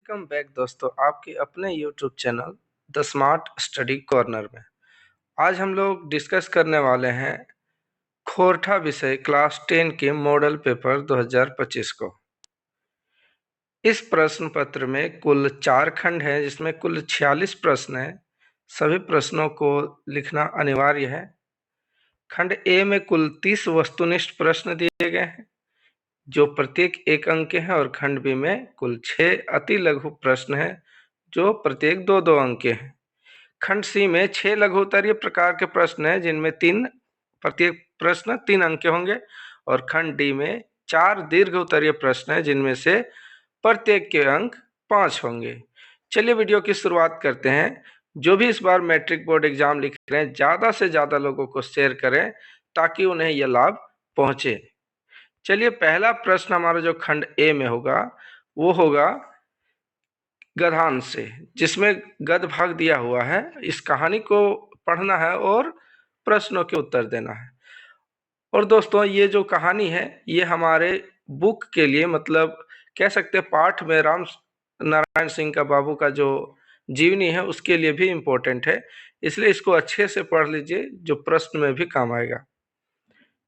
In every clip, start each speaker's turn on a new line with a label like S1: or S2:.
S1: Welcome back दोस्तों आपके अपने YouTube channel the smart study corner में। आज हम लोग डिस्कस करने वाले हैं खोरठा विषय क्लास 10 के मॉडल पेपर 2025 को। इस प्रश्न पत्र में कुल 4 खंड हैं जिसमें कुल 46 प्रश्न हैं। सभी प्रश्नों को लिखना अनिवार्य है। खंड ए में कुल 30 वस्तुनिष्ठ प्रश्न दिए गए हैं जो प्रत्येक 1 अंक के हैं और खंड बी में कुल 6 अति लघु प्रश्न हैं जो प्रत्येक 2-2 अंक के हैं। खंड सी में 6 लघु उत्तरीय प्रकार के प्रश्न हैं जिनमें प्रत्येक प्रश्न 3 अंक के होंगे और खंड डी में 4 दीर्घ उत्तरीय प्रश्न हैं जिनमें से प्रत्येक के अंक 5 होंगे। चलिए वीडियो की शुरुआत करते हैं। जो भी इस बार मैट्रिक बोर्ड एग्जाम लिख रहे हैं ज़्यादा से ज़्यादा लोगों को शेयर करें ताकि उन्हें यह लाभ पहुंचे। चलिए पहला प्रश्न हमारा जो खंड ए में होगा वो होगा गद्यांश से, जिसमें गद्य भाग दिया हुआ है। इस कहानी को पढ़ना है और प्रश्नों के उत्तर देना है। और दोस्तों ये जो कहानी है ये हमारे बुक के लिए मतलब कह सकते हैं पाठ में राम नारायण सिंह का बाबू का जो जीवनी है उसके लिए भी इम्पोर्टेंट है, इसलिए इसको अच्छे से पढ़ लीजिए जो प्रश्न में भी काम आएगा।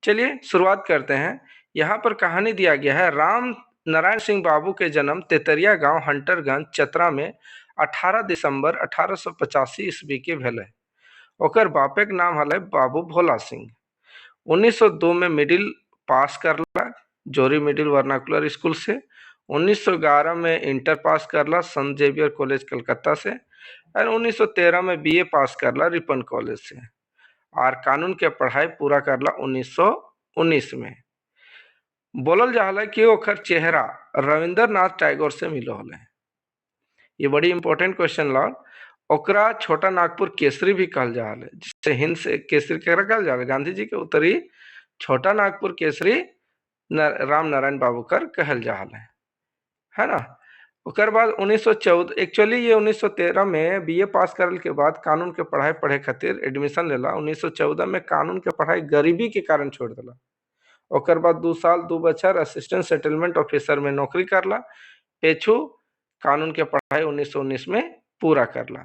S1: चलिए शुरुआत करते हैं। यहाँ पर कहानी दिया गया है राम नारायण सिंह बाबू के जन्म तेतरिया गांव हंटरगंज चतरा में 18 दिसंबर 1885 ईस्वी के भेल। ओकर बापे के नाम हल बाबू भोला सिंह। 1902 में मिडिल पास करला जोरी मिडिल वर्नाकुलर स्कूल से। 1911 में इंटर पास करला संत जेवियर कॉलेज कलकत्ता से और 1913 में बीए पास करला रिपन कॉलेज से और कानून के पढ़ाई पूरा करला 1919 में। बोलल जा है कि ओकर चेहरा रविंद्रनाथ टैगोर से मिलो हल। ये बड़ी इंपॉर्टेंट क्वेश्चन ला। ओकरा छोटा नागपुर केसरी भी कहल जा है, जिससे हिंद से केसरी केकरा कहल जा है गांधी जी के उत्तरी छोटा नागपुर केसरी राम नारायण बाबू कर कहल जा है ना। ओकर बाद 1914 एक्चुअली ये 1913 में बीए पास करल के बाद कानून के पढ़ाई पढ़े खातिर एडमिशन लेला। 1914 में कानून के पढ़ाई गरीबी के कारण छोड़ दिला। ओकर बाद 2 साल 2 बछर असिस्टेंट सेटलमेंट ऑफिसर में नौकरी करला। पेछू कानून के पढ़ाई 1919 में पूरा करला।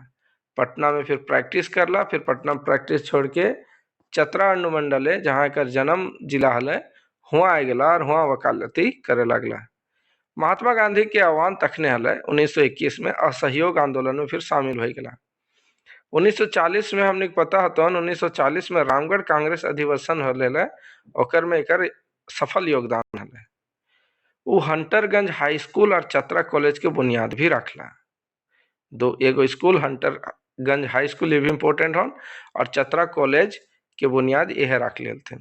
S1: पटना में फिर प्रैक्टिस करला। फिर पटना में प्रैक्टिस छोड़ के चतरा अनुमंडल है जहाँ एकर जन्म जिला हल हुआ आ गला और हुआ वकालती करे लगला। महात्मा गांधी के आह्वान तखने हल 1921 में असहयोग आंदोलन में फिर शामिल हो गला। 1940 में हमने पता होता 1940 में रामगढ़ कांग्रेस अधिवेशन होले ओकर में एकर सफल योगदान हल। वो हंटरगंज हाई स्कूल और चतरा कॉलेज के बुनियाद भी रखला। एगो स्कूल हंटरगंज हाई स्कूल ये भी इम्पोर्टेंट हन और चतरा कॉलेज के बुनियाद यह रख लेते।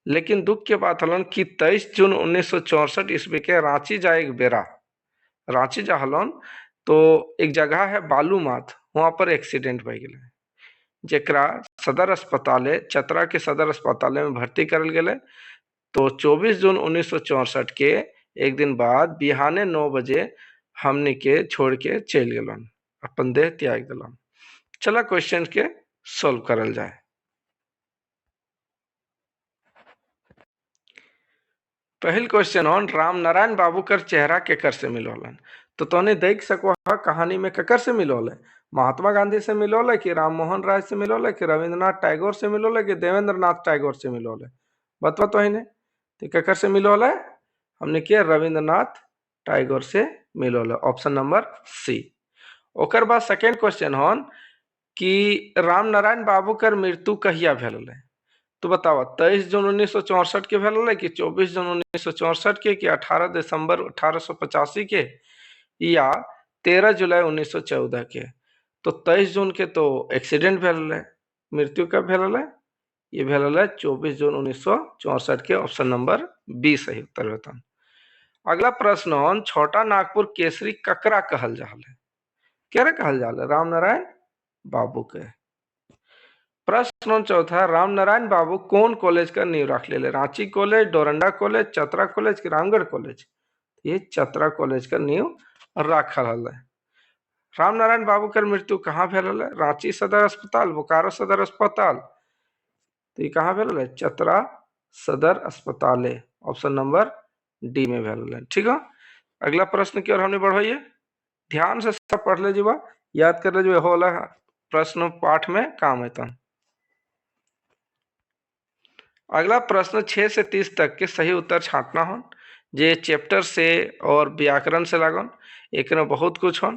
S1: लेकिन दुख के बात हलन कि 23 जून 1964 ईस्वी के रांची जा एक बेरा रांची जा हलन तो एक जगह है बालूमाथ, वहां पर एक्सीडेंट हो गए जरा सदर अस्पताल चतरा के सदर अस्पताल में भर्ती करल गए। तो 24 जून 1964 के एक दिन बाद बिहाने 9 बजे हमने के छोड़ के चल गलन, अपन देह त्याग दिलन। चला क्वेश्चन के सोल्व करल जाए। पहल क्वेश्चन ऑन राम नारायण बाबू कर चेहरा केकर से मिलोलन। तो तोने देख सको कहानी में केकर से मिलोले, महात्मा गांधी से मिलोले कि राम मोहन राय से मिलोले कि रविंद्रनाथ टैगोर से मिलोले कि देवेंद्रनाथ टैगोर से मिलोले। बतवा तो इन्हें तो केकर से मिलोले, हमने किया रविंद्रनाथ टैगोर से मिलोले, ऑप्शन नंबर सी। ओकर बाद सेकेंड क्वेश्चन हन कि राम नारायण बाबू कर मृत्यु कहिया भेल। तो बताओ 23 जून 1964 के भेल कि 24 जून 1964 के कि 18 दिसंबर 1885 के या 13 जुलाई 1914 के। तो 23 जून के तो एक्सीडेंट भेल, मृत्यु कब भेल, ये भेल 24 जून 1964 के, ऑप्शन नंबर बी सही उत्तर होता। अगला प्रश्न छोटा नागपुर केसरी ककरा कहल जा है, क्या कहल जा है, राम नारायण बाबू के। प्रश्न चौथा राम नारायण बाबू कौन कॉलेज का नींव रख ले, Ranchi college, Doranda college, Chatra college कि रामगढ़ कॉलेज। ये चतरा कॉलेज का नींव रखल है। राम नारायण बाबू का मृत्यु कहाँ भेल है, रांची सदर अस्पताल, बोकारो सदर अस्पताल। तो ये कहाँ भेल है, चतरा सदर अस्पताल है, ऑप्शन नंबर डी में भेल है। ठीक है, अगला प्रश्न की ओर हमने बढ़ाइए। ध्यान से सब पढ़ ले जीवा, याद कर ले जो होला प्रश्न पाठ में काम है। अगला प्रश्न 6 से 30 तक के सही उत्तर छांटना हो, जे चैप्टर से और व्याकरण से लागन। एक में बहुत कुछ हो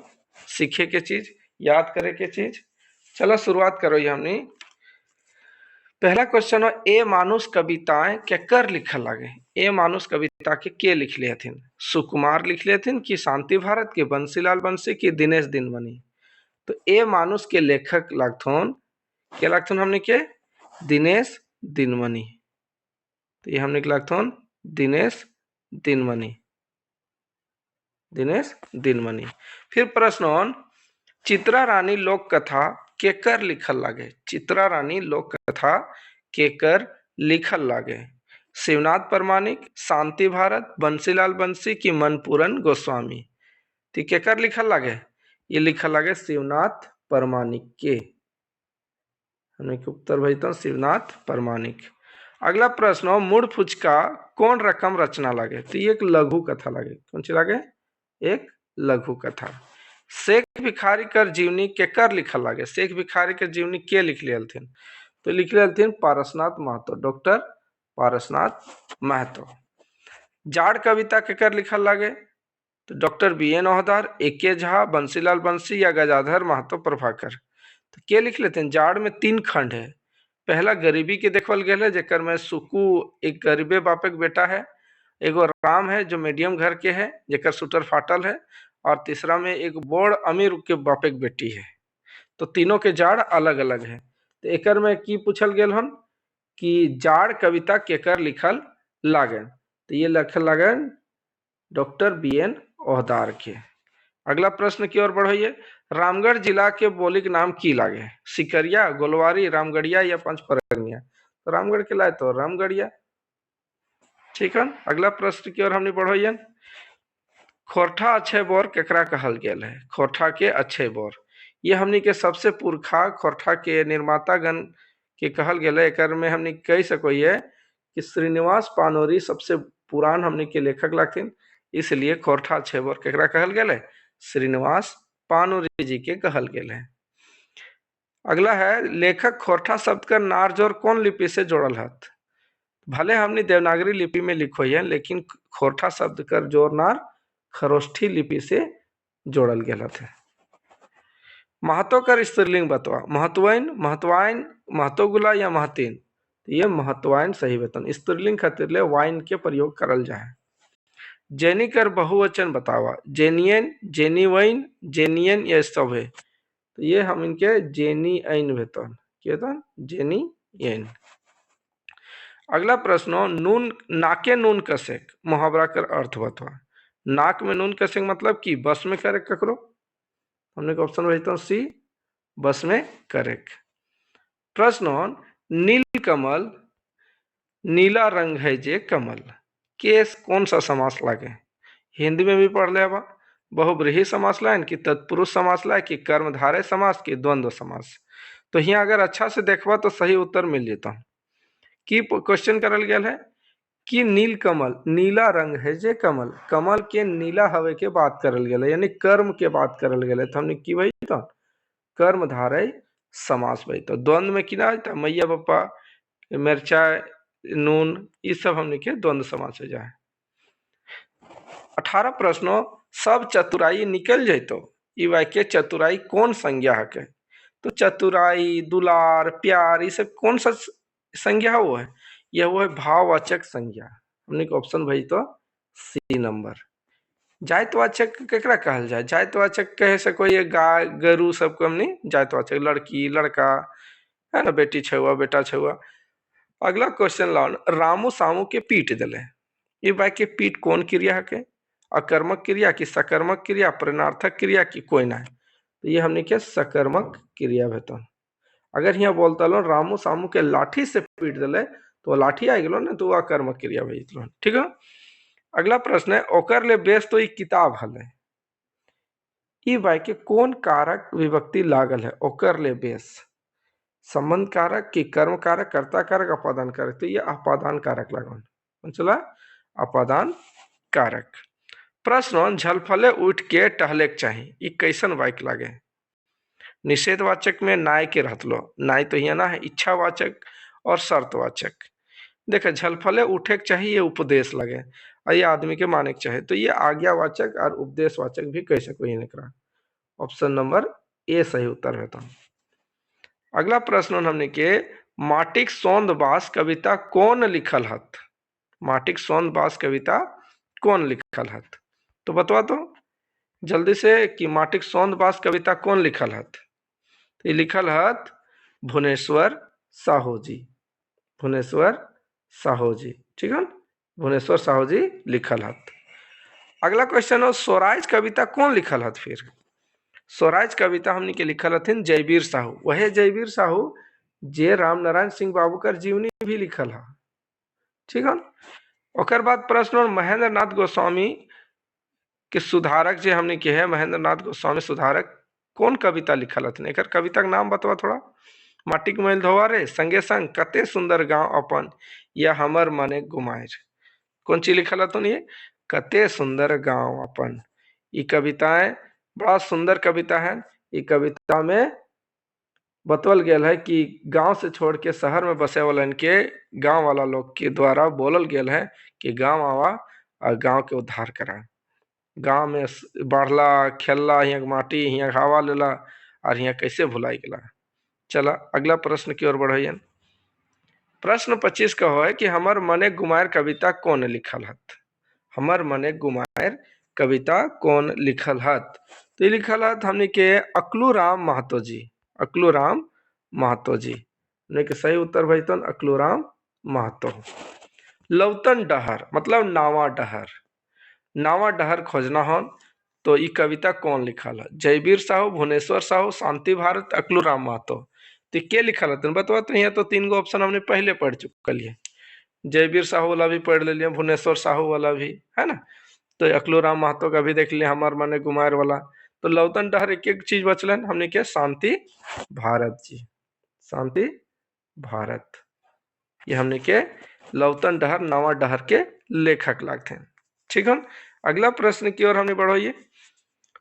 S1: सीखे के चीज, याद करे के चीज। चलो शुरुआत करो ये हमनी। पहला क्वेश्चन हो, ए मानुष कविताएं केकर लिखल लागे। ए मानुष कविता के लिखले हथिन? सुकुमार लिखले हथिन कि शांति भारत के बंसीलाल बंसी की दिनेश दिनमणि? तो ए मानुष के लेखक लागथुन के लागथुन हमने के दिनेश दिनमणि। तो ये हमने के लागथुन दिनेश दिनमणि, दिनेश दिनमणि। फिर प्रश्न, चित्रा रानी लोक कथा केकर लिखल लागे। चित्रा रानी लोक कथा केकर लिखल लागे? शिवनाथ परमाणिक, शांति भारत, बंसीलाल बंसी की मनपूरन गोस्वामी? तो केकर लिखल लागे? ये लिखल लागे शिवनाथ परमाणिक के। हमने के उत्तर भजता शिवनाथ परमाणिक। अगला प्रश्न, मूड फुचका कौन रकम रचना लागे। तो ये एक लघु कथा लागे। कौन सी लागे? एक लघु कथा। शेख भिखारी कर जीवनी केकर लिखल लागे। शेख भिखारी कर जीवनी के लिख लियलथिन? तो लिख लियलथिन पारसनाथ महतो, डॉक्टर पारसनाथ महतो। जाड़ कविता केकर लिखल लागे। तो doctor B N. Ohdar, A K. Jha, Bansilal Bansi या गजाधर महतो प्रभाकर? तो के लिख लेते हैं? जाड़ में 3 खंड है। पहला गरीबी के देखल गया है, जेकर में सुकू एक गरीबे बापे के बेटा है, एगो राम है जो मीडियम घर के है जेकर शूटर फाटल है, और तीसरा में एक बड़ अमीर के बापे के बेटी है। तो तीनों के जाड़ अलग अलग है। तो एकर में की पूछल गेल हन कि जाड़ कविता केकर लिखल लागे। तो ये लिखल लागे डॉक्टर बी.एन. ओहदार के। अगला प्रश्न की ओर बढ़िए। रामगढ़ जिला के बोलिक नाम की लागे। सिकरिया, गोलवारी, रामगढ़िया या पंचपरगनिया? तो रामगढ़ के लाए तो रामगढ़िया। ठीक है। अगला प्रश्न की ओर हमने बढ़िए। खोरठा अक्षय बोर केकरा कहल गेल है। खोरठा के अक्षय बोर ये हमनी के सबसे पुरखा खोरठा के निर्माता गण के कहल गेल है। एकर में हमनी कह सको ये कि श्रीनिवास पानोरी सबसे पुरान हमनी के लेखक लगथिन, इसलिए खोरठा अक्षय बोर केकरा कहल गेल है? श्रीनिवास पानोरी जी के कहल गेल है। अगला है, लेखक खोरठा शब्द का नारजोर कौन लिपि से जोड़ल हत। भले हमने देवनागरी लिपि में लिखो है, लेकिन खोरठा शब्द कर जोर नार खरोष्ठी लिपि से जोड़ल गेल थे। महतो कर स्त्रीलिंग बतवा। महत्वैन, महत्वाइन, महतोगुला या महतीन? तो ये महत्वाइन सही बतन। स्त्रीलिंग खातिर ले वाइन के प्रयोग करल जाए। जैनी कर बहुवचन बतावा। जेनियन, जेनीवैन, जेनियन या सभे? तो ये हम इनके जेनी ऐन भेतन, जेनी ऐन। अगला प्रश्न, नून नाके नून कसेक मुहावरा कर अर्थ बतवा। नाक में नून कसेक मतलब कि बस में करे ककरो? हमने ऑप्शन भेजता सी, बस में करे। प्रश्न, नीलकमल नीला रंग है जे कमल केस कौन सा समास लागे। हिंदी में भी पढ़ ले अब। बहुब्रीहि समास लाइन की तत्पुरुष समास लाए कि कर्मधारय समास की द्वंद्व समास? तो यहाँ अगर अच्छा से देखबा तो सही उत्तर मिल जाता। की क्वेश्चन करल गया है कि नीलकमल नीला रंग है जे कमल, कमल के नीला हवे के बात करल गया, यानी कर्म के बात करल गया। तो हमने की भाई तो कर्मधारय समास भाई। तो द्वंद्व में कि ना मैया पप्पा, मिर्चाई, नून, ये सब हमने के द्वंद्व समास हो जाए। 18 प्रश्नों, सब चतुराई निकल जैतो ई वाक्य चतुराई कौन संज्ञा है। तो चतुराई, दुलार, प्यार, ये सब कौन सा संज्ञा वो है? यह वो है भाववाचक संज्ञा। हमने ऑप्शन भाई तो सी नंबर। जायतवाचक केकरा कहल जाए? जायतवाचक कहे सको ये गाय गरु सबको हमने जायतवाचक, लड़की लड़का है ना, बेटी छुआ बेटा छुआ। अगला क्वेश्चन लाओ, रामू सामू के पीट दिले ये वाक्य पीट कौन क्रिया के? अकर्मक क्रिया की सकर्मक क्रिया, प्रेरणार्थक क्रिया की कोई ना है? तो ये हमने क्या सकर्मक क्रिया भेतन। अगर यहाँ बोलता लो रामू सामू के लाठी से पीट दिले तो लाठी आ गलो ना, तो अकर्मक क्रिया भेजलो। ठीक है। अगला प्रश्न है, ओकर ले बेस तो किताब हले ई वाक्य कौन कारक विभक्ति लागल है? ओकर ले बेस संबंध कारक की कर्म कारक, कर्ता कारक, अपादान कारक? तो ये अपादान कारक लागल। चला अपादान कारक। प्रश्न झलफले उठ के टहले के चाही, ई कैसन वाक्य लागे? निषेधवाचक में नाय के रहतलो, नाय तो यहाँ ना है, इच्छावाचक और शर्तवाचक। देखे झलफले उठे के चाहिए, ये उपदेश लगे और ये आदमी के माने के चाहे, तो ये आज्ञावाचक और उपदेशवाचक भी कह सको ये निकला। ऑप्शन नंबर ए सही उत्तर है। तो अगला प्रश्न हमने के माटिक सौंद बास कविता कौन लिखल हत? माटिक सौंद बास कविता कौन लिखल हत? तो बतवा तो जल्दी से कि माटिक सौंद बास कविता कौन लिखल हत? तो ये लिखल हत भुवनेश्वर साहू जी। भुवनेश्वर साहू जी, ठीक है, भुवनेश्वर साहू जी लिखल हत। अगला क्वेश्चन है स्वराज कविता कौन लिखल हत? फिर स्वराज कविता हमने के लिखल हथिन जयवीर साहू, वह जयवीर साहू जे राम नारायण सिंह बाबू कर जीवनी भी लिखल है, ठीक है। ओकर बाद प्रश्न महेंद्र नाथ गोस्वामी के सुधारक जे हमने के है, महेंद्र नाथ गोस्वामी सुधारक कौन कविता लिखल हथिन? एक कविता के नाम बतवा थोड़ा। माटिक मैल धोवा रे, संगे संग कते सुंदर गांव अपन, या हमर मने गुमायर। कौन चीज लिखल हथिन? ये कते सुंदर गांव अपन। ये कविताएं बड़ा सुंदर कविता है। ये कविता में बतवल गया है कि गांव से छोड़ के शहर में बसे वाला इनके गांव वाला लोग के द्वारा बोलल गया है कि गांव आवा और गांव के उद्धार करा। गांव में बढ़ला खेलला, यहाँ के माटी, यहाँ हवा लेला और यहाँ कैसे भुलाई गला। चला अगला प्रश्न की ओर बढ़ियन। प्रश्न 25 का है कि हमर मने गुमायर कविता कौन लिखल हत? हमर मने गुमायर कविता कौन लिखल हत? तो ये लिखल हत हमने के अकलू राम महतो जी। अकलू राम महतो जी ने के सही उत्तर भाई तो अकलू राम महतो। लौतन डहर मतलब नावा डहर, नावा डहर खोजना हो तो ये कविता कौन लिखल है? जयवीर साहू, भुवनेश्वर साहू, शांति भारत, अकलू राम महतो। तो क्या लिखल है बतवा तो? यहाँ तो 3 गो ऑप्शन हमने पहले पढ़ चुकलिए, जयवीर साहू वाला भी पढ़ ले, भुवनेश्वर साहू वाला भी है ना, तो अकलू राम महतो का भी देख लिया, हमार मने गुमायर वाला। तो लौतन डहर एक एक चीज बचलन हमने क्या? शांति भारत जी, शांति भारत। ये हमने के लौतन डहर नावा डहर के लेखक लगते हैं, ठीक है। अगला प्रश्न की ओर हमने बढ़ोइए।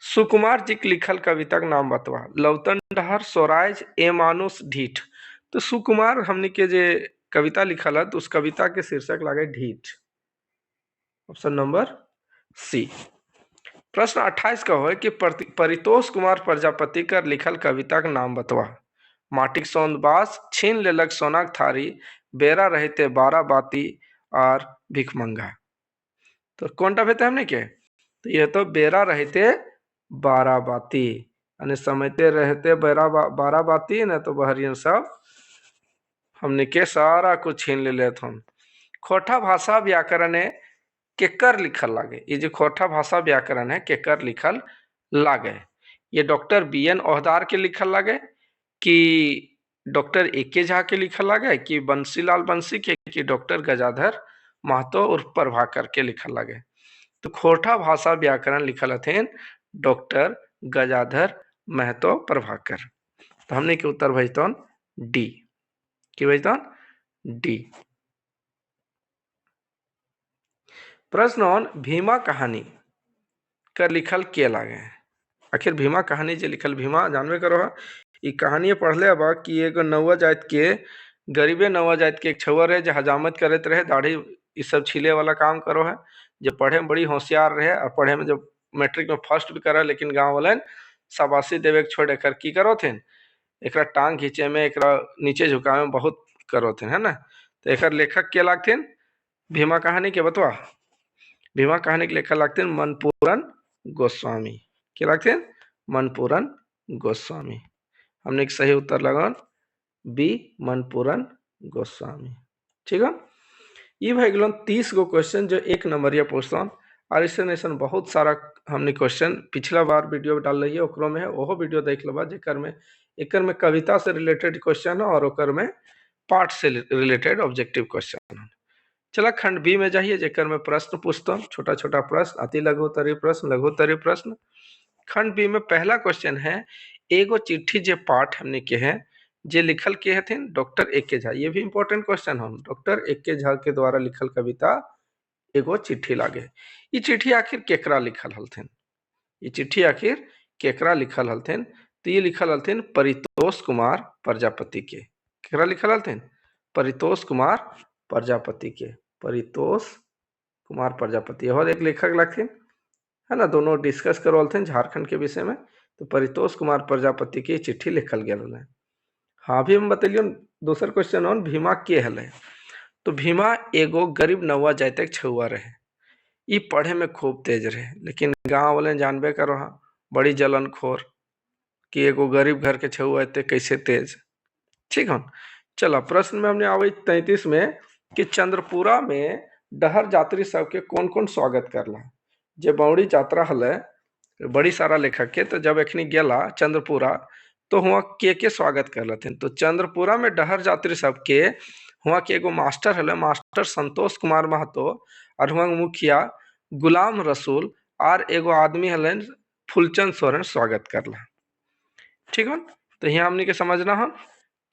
S1: सुकुमार जी के लिखल कविता का नाम बतवा। लौतन डहर, स्वराज, ए मानुष, ढीठ। तो सुकुमार हमने के जे कविता लिखल है तो उस कविता के शीर्षक लागे ढीठ। Option number C. प्रश्न 28 का है कि परितोष कुमार प्रजापति का लिखल कविता का नाम बतवा। माटिक सौंद बास, छीन लेलक सोनाक थारी, बेरा रहते 12 बाती और भिखमंगा। तो कौन टा भेते हमने के? तो ये तो बेरा रहते 12 बाती, यानी समझते रहते 12 बाती ना, तो बहरियन सब हमने के सारा कुछ छीन ले लेते हम। खोटा भाषा व्याकरण है केकर लिखल लागे? ये जो खोटा भाषा व्याकरण है केकर लिखल लागे? ये डॉक्टर BN ओहदार के लिखल लागे कि डॉक्टर AK झा के लिखल लागे कि बंसीलाल बंसी के, कि डॉक्टर गजाधर महतो और प्रभाकर के लिखल लागे? तो खोटा भाषा व्याकरण लिखल हथिन डॉक्टर गजाधर महतो प्रभाकर। तो हमने के उत्तर भेजतन डी, की भेजतन डी। प्रश्न भीमा कहानी कर लिखल के लागे? आखिर भीमा कहानी जो लिखल, भीमा जानवे करो है, ये कहानी पढ़ले बा कि एगो नौवा जात के, गरीबे नौवा जात के एक छुआ रहे जो हजामत करते रहे, दाढ़ी ये सब छीले वाला काम करो है, जो पढ़े में बड़ी होशियार रहे और पढ़े में जब मैट्रिक में फर्स्ट भी करा, लेकिन गाँव वाले शाबाशी देवे के छोड़ कर की करो थे? एक टांग खींचे में, एक नीचे झुकावे में बहुत करो थे, है ना। तो एक लेखक के लागते भीमा कहानी के बतवा। भीमा कहानी के लेखक लागते मनपूरन गोस्वामी। क्या लगते हैं? मनपूरन गोस्वामी। हमने एक सही उत्तर लगान बी, मनपूरन गोस्वामी, ठीक है। ये भाई गलन 30 गो क्वेश्चन जो 1 नंबर या पूछता, और इससे नेशन बहुत सारा हमने क्वेश्चन पिछला बार वीडियो डाल रही है, ओकरो में है, ओहो वीडियो देख लेबा जेकर में एकर में कविता से रिलेटेड क्वेश्चन है और ओकर में पाठ से रिलेटेड ऑब्जेक्टिव क्वेश्चन है। चला खंड बी में जाइए जेकर में प्रश्न पूछता, छोटा छोटा प्रश्न, अति लघुत्तरीय प्रश्न, लघुत्तरीय प्रश्न। खंड बी में पहला क्वेश्चन है, एगो चिट्ठी जे पाठ हमने के हैं जे लिखल के हथिन डॉक्टर AK झा। ये भी इंपॉर्टेंट क्वेश्चन हम, डॉक्टर AK झा के द्वारा लिखल कविता एगो चिट्ठी लागे। ई चिट्ठी आखिर केकरा लिखल हलथिन? ये चिट्ठी आखिर केकरा लिखल हलथिन? तो ये लिखल हलथिन परितोष कुमार प्रजापति के। केकरा लिखल हलथिन? परितोष कुमार प्रजापति के। परितोष कुमार प्रजापति और एक लेखक लगथिन, है ना, दोनों डिस्कस करवलथिन झारखंड के विषय में। तो परितोष कुमार प्रजापति की चिट्ठी लिखल गेल है। हाँ, अभी हम बतलियो दूसर क्वेश्चन ऑन भीमा के हले। तो भीमा एगो गरीब नौवा जाति के छुआ रहे। ई पढ़े में खूब तेज रहे, लेकिन गांव वाले जानबे करो हाँ बड़ी जलनखोर कि एगो गरीब घर के छुआ एते कैसे तेज। ठीक है, चलो प्रश्न में हमने आवे 33 में कि चंद्रपुरा में डहर यात्री सबके कौन कौन स्वागत करला। जे बौड़ी यात्रा हले बड़ी सारा लेखक के, तो जब एखनी गेला चंद्रपुरा तो हुआ के स्वागत करलथिन। तो चंद्रपुरा में डहर यात्री सबके हुआ के एगो मास्टर हले, मास्टर संतोष कुमार महतो, और हुआ मुखिया गुलाम रसूल, और एगो आदमी हले फूलचंद सोरेन स्वागत करला। ठीक है, तो यहाँ हमने के समझना है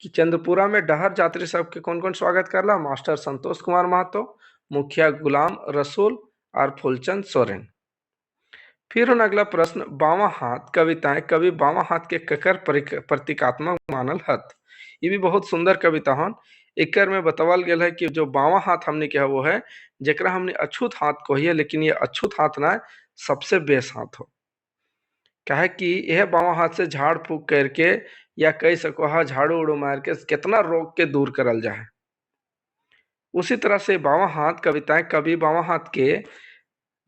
S1: कि चंद्रपुरा में डहर यात्री सबके कौन कौन स्वागत करला? मास्टर संतोष कुमार महतो, मुखिया गुलाम रसूल और फूलचंद सोरेन। फिर अगला प्रश्न, बावा हाथ कविताएं कवि बावा हाथ के ककर प्रतीकात्मक मानल हत। ये भी बहुत सुंदर कविता हन। एकर में बतावल गेल है कि जो बावा हाथ हमने के वो है जरा हमने अछूत हाथ कहिए, लेकिन ये अछूत हाथ ना सबसे बेस हाथ हो। कहे कि यह बावा हाथ से झाड़ फूक करके या कह सको हा झाड़ू उड़ू मार के कितना रोग के दूर करल जाए। उसी तरह से बावा हाथ कविताएं कवि बावा हाथ के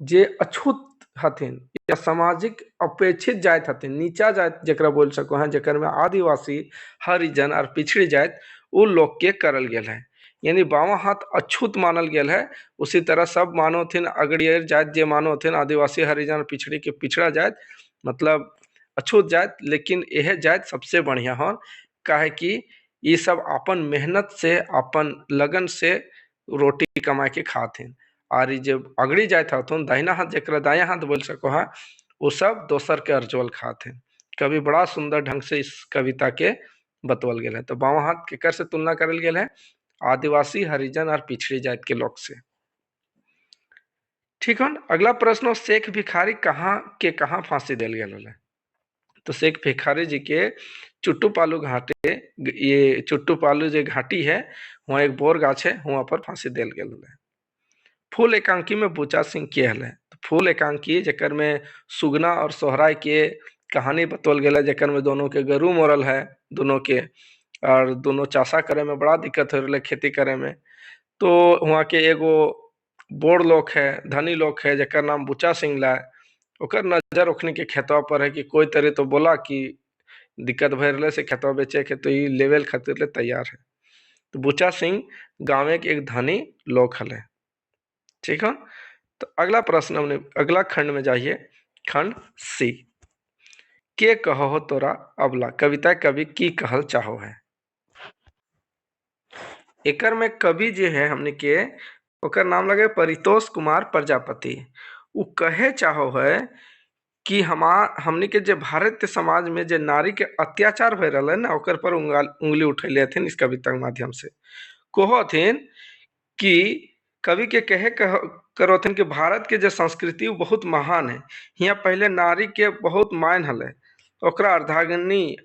S1: जे अछूत हथिन या सामाजिक अपेक्षित जात हथिन, नीचा जात जरा बोल सको है, जकर में आदिवासी हरिजन और पिछड़ी जात उ लोग के करल गेल है, यानी बावा हाथ अछूत मानल गेल है। उसी तरह सब मानो थिन अगड़ियर जात जे मानो थिन आदिवासी हरिजन और पिछड़ी के पिछड़ा जात मतलब अछूत जात, लेकिन यह जात सबसे बढ़िया हो। काहे कि ये सब अपन मेहनत से अपन लगन से रोटी कमा के खाथिन, और जब अगड़ी जाए था तो दाहिना हाथ जरा दाया हाथ बोल सको है वो सब दोसर के अर्जवल खाते हैं। कवि बड़ा सुंदर ढंग से इस कविता के बतवल गेल है। तो बावा हाथ केकर से तुलना करल गेल है? आदिवासी हरिजन और पिछड़ी जात के लोग से। ठीक है, अगला प्रश्न, शेख भिखारी कहाँ फांसी दिल गेल है? तो शेख भिखारी जी के चुट्टू पालू घाटे, ये चुट्टू पालू जो घाटी है वहाँ एक बोर गाछ है, वहाँ पर फांसी दिल गेल है। फूल एकांकी में बूचा सिंह के हल है। तो फूल एकांकी जकर में सुगना और सोहराय के कहानी बतवल गया, जकर में दोनों के गरु मरल है दोनों के, और दोनों चाषा करे में बड़ा दिक्कत हो रहा है खेती करे में। तो वहाँ के एगो बोड़ लोग है, धनी लोग है, जकर नाम बूचा सिंह ला, ओकर नजर ओखनी के खेतवा पर है कि कोई तरह तो बोला कि दिक्कत भय रहे से खेतवा बेचे के, तो ये लेवल खातिर ले तैयार है। तो बूचा सिंह गाँव के एक धनी लोग हले। ठीक है, तो अगला प्रश्न हमने अगला खंड में जाइए, खंड सी। के कहो हो तोरा अबला कविता कवि की कहल चाहो है। एकर में कवि जो है हमने के ओकर नाम लगे परितोष कुमार प्रजापति। उ कहे चाहो है कि हमने के जे भारत के समाज में जे नारी के अत्याचार भय रहा है ना, ओकर पर उंगली उठैले हथिन इस कविता के माध्यम से। कहो हथिन कि कवि के कहे करोथिन कि भारत के जो संस्कृति वो बहुत महान है। यहाँ पहले नारी के बहुत मान हले, ओकरा अर्धांगिनी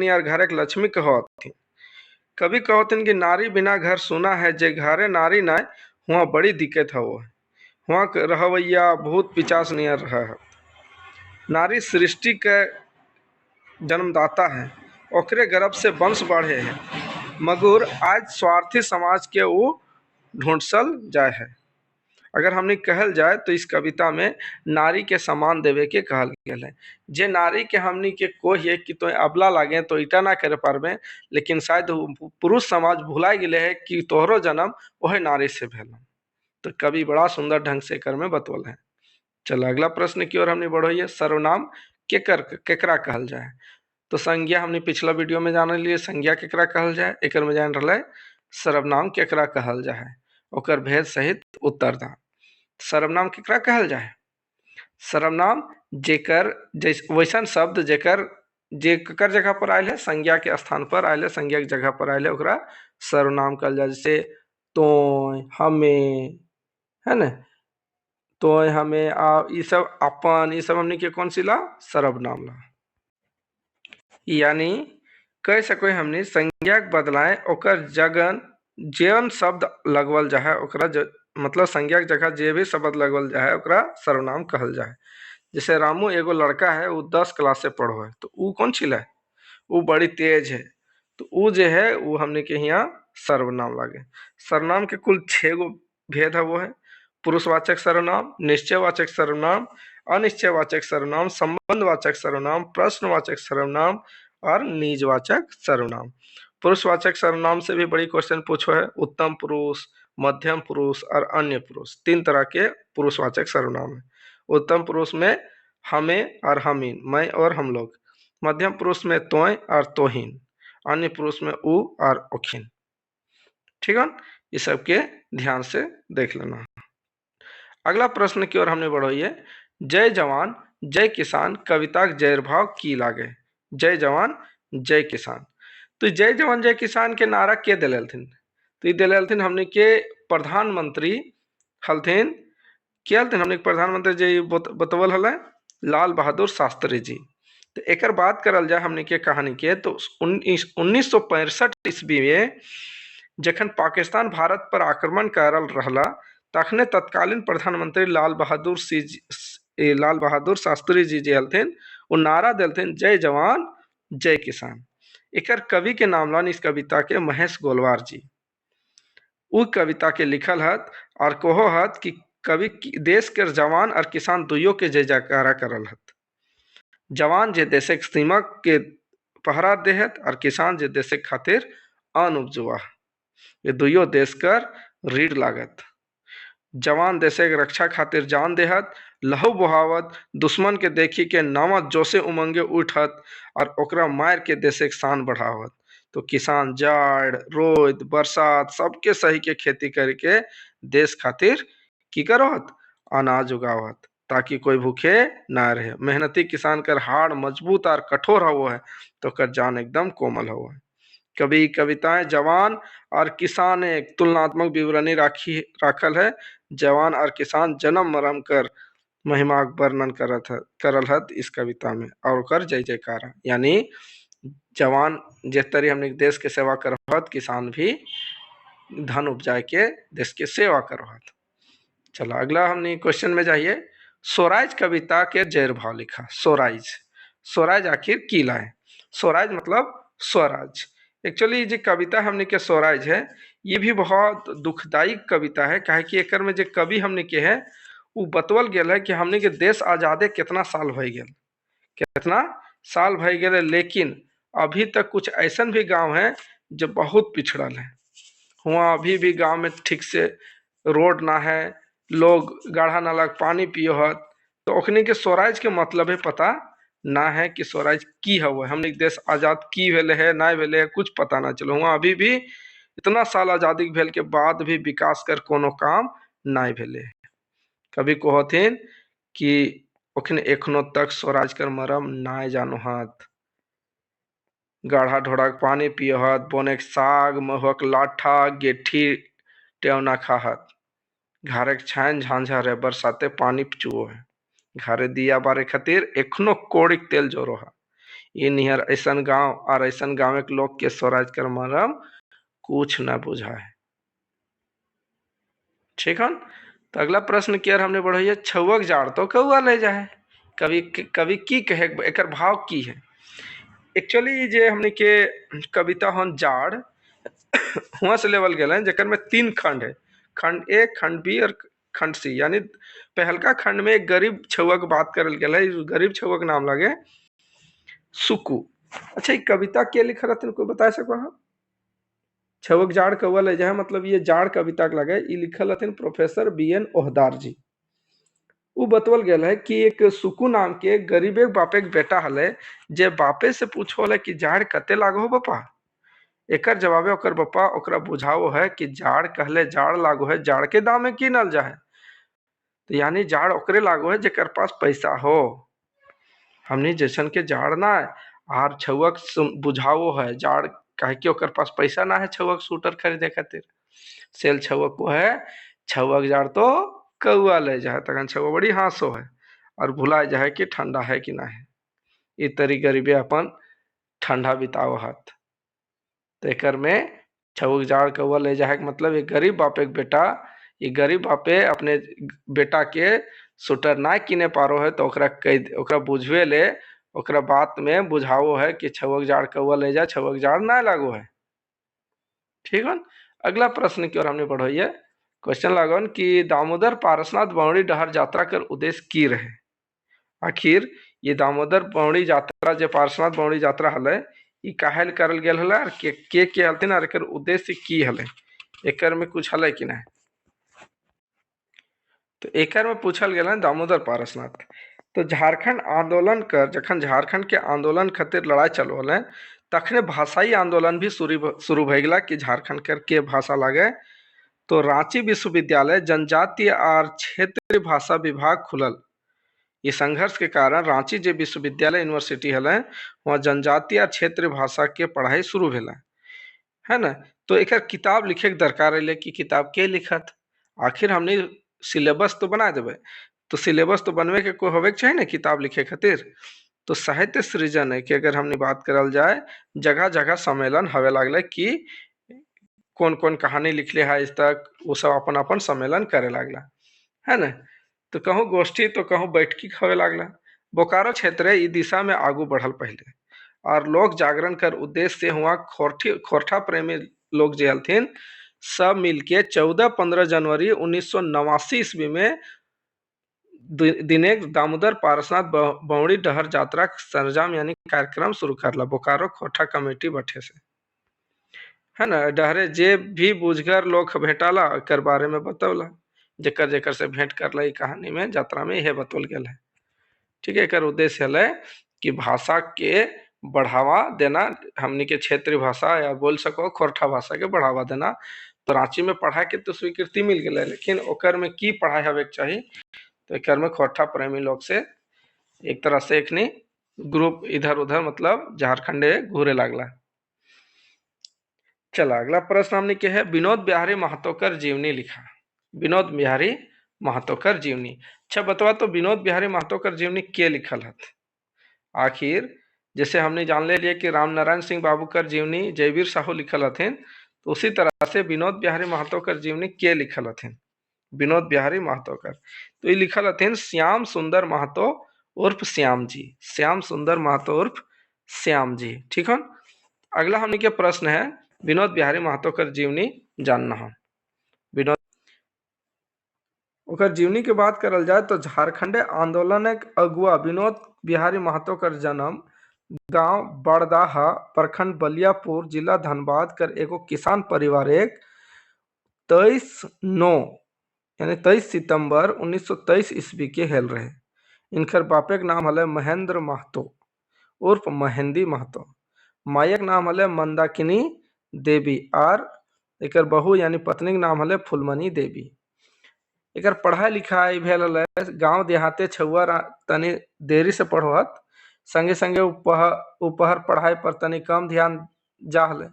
S1: और घर के लक्ष्मी कहथिन। कवि कहथिन कि नारी बिना घर सुना है, जे घरे नारी ना वहाँ बड़ी दिक्कत है। वो वहाँ के रहवैया बहुत पिचास नियर रहा है। नारी सृष्टि के जन्मदाता है, ओकरे गर्भ से वंश बढ़े है, मगर आज स्वार्थी समाज के वो ढूंढसल जाए है। अगर हमने कहल जाए तो इस कविता में नारी के सम्मान देवे के कहल गया है। जे नारी के हमनी के कोई कि तो अबला लागे तो इटा ना करे पारबे, लेकिन शायद पुरुष समाज भुला गए है कि तोहरो जन्म वह नारी से भेल। तो कवि बड़ा सुंदर ढंग से कर में बतवल है। चलो अगला प्रश्न की ओर हमने बढ़ोइए, सर्वनाम केकरा कहल जाए। तो संज्ञा हमने पिछला वीडियो में जान लिए संज्ञा केकरा कहल जाए, एक में जान रहा है सर्वनाम केकरा कहल जाए, ओकर भेद सहित उत्तर दा। सर्वनाम केकरा कहल जाए? सर्वनाम जेकर वैसन शब्द जेकर जगह पर आयल है, संज्ञा के स्थान पर आयल है, संज्ञा की जगह पर आयल है, ओकरा सर्वनाम कहल जाए। जैसे तो, हमें, है ना, तो हमें ये सब अपन ये सब हमने के कौन सी ला सर्वनाम ला। यानी कह सको हमने संज्ञक बदलाएं ओकर जगह जेवन शब्द लगवल जाए ओकरा मतलब संज्ञक जगह जे भी शब्द लगवल जाए ओकरा सर्वनाम कहल जाए। जैसे रामू एगो लड़का है वो 10 क्लास से पढ़ो है तो वो कौन छिला है, वो बड़ी तेज है तो वो जो है वो हमने के यहाँ सर्वनाम लागे। सर्वनाम के कुल 6 गो भेद है, वो है पुरुषवाचक सर्वनाम, निश्चयवाचक सर्वनाम, अनिश्चयवाचक सर्वनाम, संबंधवाचक सर्वनाम, प्रश्नवाचक सर्वनाम और निजवाचक सर्वनाम। पुरुषवाचक सर्वनाम से भी बड़ी क्वेश्चन पूछो है, उत्तम पुरुष, मध्यम पुरुष और अन्य पुरुष, 3 तरह के पुरुषवाचक सर्वनाम है। उत्तम पुरुष में हमें और हमीन, मैं और हम लोग, मध्यम पुरुष में तोय और तोहिन, अन्य पुरुष में उ और ओखिन। ठीक है, ये सब के ध्यान से देख लेना। अगला प्रश्न की ओर हमने बढ़ोइए, जय जवान जय किसान कविता जय भाव की लागे। जय जवान जय किसान, तो जय जवान जय किसान के नारा के दिलथिन, तो ये दिलथिन हमने के प्रधानमंत्री हलथिन, के हलथिन हमने प्रधानमंत्री जी बतवल हल लाल बहादुर शास्त्री जी। तो एक बात करल जाए हमने के कहानी के, तो 1965 ईस्वी में जखन पाकिस्तान भारत पर आक्रमण करल रहला तखने तत्कालीन प्रधानमंत्री लाल बहादुर शास्त्री जी जे हलथिन वो नारा दिलथिन जय जवान जय किसान। एकर कवि के नाम लान इस कविता के महेश गोलवार जी। उ कविता के लिखल हत और कहो हत कि कवि देश के जवान और किसान दुइयों के जय जयकारा करल हत। जवान जे देश सीमा के पहरा देहत और किसान जे देश खातिर अन्न उपजुआ, ये दुइयों देश कर रीढ़ लागत। जवान देश के रक्षा खातिर जान देहत, लहू बहावत, दुश्मन के देखी के नवा जोशे उमंगे उठत और ओकरा मार के देश के शान बढ़ावत। तो किसान जाड़ रोद बरसात सबके सही के खेती करके देश खातिर की करत अनाज उगावत ताकि कोई भूखे ना रहे। मेहनती किसान कर हाड़ मजबूत और कठोर हो है तो कर जान एकदम कोमल हो है। कभी कविताएं जवान और किसान एक तुलनात्मक विवरणी राखल है। जवान और किसान जन्म मरम कर महिमा वर्णन करल हत इस कविता में और कर जय जयकारा। यानी जवान जिस तरह हमने देश के सेवा करत, किसान भी धन उपजाए के देश के सेवा करत। चलो अगला हमने क्वेश्चन में जाइए, स्वराज कविता के जैर भाव लिखा। स्वराज, स्वराज आखिर की लाए। स्वराज मतलब स्वराज। एक्चुअली जो कविता हमने के स्वराज है ये भी बहुत दुखदायी कविता है, काहे कि एकर में जो कवि हमने के है वो बतवल गेल है कि हमने के देश आजादे कितना साल भई गेल, कितना साल भई गेल, लेकिन अभी तक कुछ ऐसा भी गांव है जो बहुत पिछड़ल है। वहाँ अभी भी गांव में ठीक से रोड ना है, लोग गाढ़ा नाला पानी पियो हत, तो ओखनी के स्वराज के मतलब है पता ना है कि स्वराज की हवे, हमने देश आजाद की भेले है ना भेले है कुछ पता ना चलो। वहाँ अभी भी इतना साल आजादी भेल के बाद भी विकास कर कोनो काम ना भेले। कभी कहथिन कि ओखने एखनो तक स्वराज कर मरम ना जानो हाथ, गाढ़ा ढोड़ा पानी पियहत, बोने साग महुक लाठा गेठी टेवना खाहत, घारे छान झांझा रे बरसाते पानी चुओ है, घारे दिया बारे खातिर एखनो कोड़िक तेल जोरो है। ये निहर ऐसन गांव और ऐसन गांव के लोग के स्वराज कर मरम कुछ ना बुझा है। ठीक है, तो अगला प्रश्न किया हमने बढ़ाइए, छुअक जाड़ तो कौआ ले जाए। कवि कवि की कहे एकर भाव की है। एक्चुअली जे हमने के कविता हन जाड़ वहां से लेवल गए जकर में 3 खंड है, खंड ए खंड बी और खंड सी। यानी पहलका खंड में एक गरीब छुआ के बात करल गया, गरीब छुआ के नाम लगे सुकू। अच्छा ये कविता के लिखल रहते कोई बता सको हाँ? छुअक जाड़ कौआ ले जाए मतलब ये जाड़ कविता के लगे, ये लिखल रहते प्रोफेसर BN ओहदार जी। वो बतवल गया है कि एक सुकू नाम के गरीबे बापे के बेटा हले, जे बापे से पूछो कि जाड़ कते लागो हो बापा। एकर जवाबे ओकर बप्पा ओकरा बुझाओ है कि जाड़ कहले जाड़ लागो है, जाड़ के दाम में कीनल जाए। तो यानी जाड़ ओकरे लागो है जेकर पास पैसा हो, हमनी जैसन के जाड़ ना है। आर छुअक बुझाओ है जाड़ काहे कि ओकर पास पैसा ना है छुअक स्वेटर खरीदे खातिर, सेल छुअक को है, छुअक जाड़ तो कौआ ले जाए तखन छौआ बड़ी हाँसो है और भुला जाए कि ठंडा है कि ना है। ई तरी गरीबे अपन ठंडा बिताओ हाथ। तो एकर में छउक जाड़ कौआ ले जाए के मतलब एक गरीब बापे के बेटा, ये गरीब बापे अपने बेटा के स्वेटर ना किने पारो है तो ओकरा बुझवे ले, ओकरा बात में बुझाओ है कि छउक जाड़ कौआ ले जा, छउक जाड़ ना लागो है। ठीक है। अगला प्रश्न की ओर हमने बढ़ो ये क्वेश्चन लागन कि दामोदर पारसनाथ बावड़ी डहर यात्रा कर उद्देश्य की रहे। आखिर ये दामोदर बावड़ी यात्रा जो पार्श्वनाथ बावड़ी यात्रा हले ई काहे करल गेल हले और के हलथिन और एकर उद्देश्य की हले, एकर में कुछ हले कि नहीं। तो एकर में पूछल गेल है दामोदर पारसनाथ। तो झारखंड आंदोलन कर जखन झारखंड के आंदोलन खातिर लड़ाई चलो हले तखने भाषाई आंदोलन भी शुरू भए गेला कि झारखंड कर के भाषा लागे। तो रांची विश्वविद्यालय जनजातीय और क्षेत्रीय भाषा विभाग खुलल। ये संघर्ष के कारण रांची जे विश्वविद्यालय यूनिवर्सिटी हले वहाँ जनजातीय और क्षेत्रीय भाषा के पढ़ाई शुरू भेला है ना। तो एक किताब लिखे के दरकार है कि किताब के लिखत, आखिर हमने सिलेबस तो बना देवे, तो सिलेबस तो बनवे के कोई होवे के चाहिए ना किताब लिखे खातिर। तो साहित्य सृजन है कि अगर हमने बात करल जाए जगह जगह सम्मेलन हवे लागले कि कौन कौन कहानी लिखले है आज तक वो सब अपन अपन सम्मेलन करे लागला है ना। तो कहूँ गोष्ठी तो कहूँ बैठकी हवे लागला। बोकारो क्षेत्र ई दिशा में आगू बढ़ल पहले और लोक जागरण कर उद्देश्य से हुआ खोरठा प्रेमी लोग जे हलथिन सब मिलके 14-15 जनवरी 1989 ईस्वी में दिने दामोदर पारसनाथ बावड़ी डहर यात्रा सरंजाम यानी कार्यक्रम शुरू करला बोकारो खोरठा कमेटी बैठे से है ना। डहरे जे भी बुझगर लोग भेटाला एकर बारे में बतौला, जेकर जेकर से भेंट करला ई कहानी में यात्रा में यह बतौल गेल है। ठीक है। एकर उद्देश्य है कि भाषा के बढ़ावा देना, हमनी के क्षेत्रीय भाषा या बोल सको खोरठा भाषा के बढ़ावा देना। तो रांची में पढ़ाई के तो स्वीकृति मिल गई लेकिन ओकर में की पढ़ाई हवे के चाहिए, तो एकर में खोरठा प्रेमी लोग से एक तरह से एखनी ग्रुप इधर उधर मतलब झारखंडे घूरे लागला। चला अगला प्रश्न हमने के है विनोद बिहारी महतो कर जीवनी लिखा। विनोद बिहारी महतो कर जीवनी। अच्छा बतवा तो विनोद बिहारी महतो कर जीवनी के लिखल हत। आखिर जैसे हमने जान ले लिए कि राम नारायण सिंह बाबू कर जीवनी जयवीर साहू लिखल हथिन, तो उसी तरह से विनोद बिहारी महतो कर जीवनी के लिखल हथिन। विनोद बिहारी महतो कर तो ये लिखल हथिन श्याम सुंदर महतो उर्फ श्याम जी, श्याम सुंदर महतो उर्फ श्याम जी। ठीक है। अगला हमने के प्रश्न है विनोद बिहारी महतो कर जीवनी जानना हो। विनोद ओकर जीवनी के बात करल जाए तो झारखंड आंदोलन एक अगुआ विनोद बिहारी महतो कर जन्म गांव बड़दाहा प्रखंड बलियापुर जिला धनबाद कर एगो किसान परिवार एक 23/9 यानी 23 सितंबर 1923 ईस्वी के हेल रहे। इनकर बापे के नाम हले महेंद्र महतो उर्फ महेंदी महतो, मायक नाम हले मंदाकिनी देवी और एकर बहू यानी पत्नी के नाम हले फुलमनी देवी। एकर पढ़ाई लिखाई भेल गांव देहाते छुआ तनी देरी से पढ़ोहत, संगे संगे उपहर पढ़ाई पर तनी कम ध्यान जाहले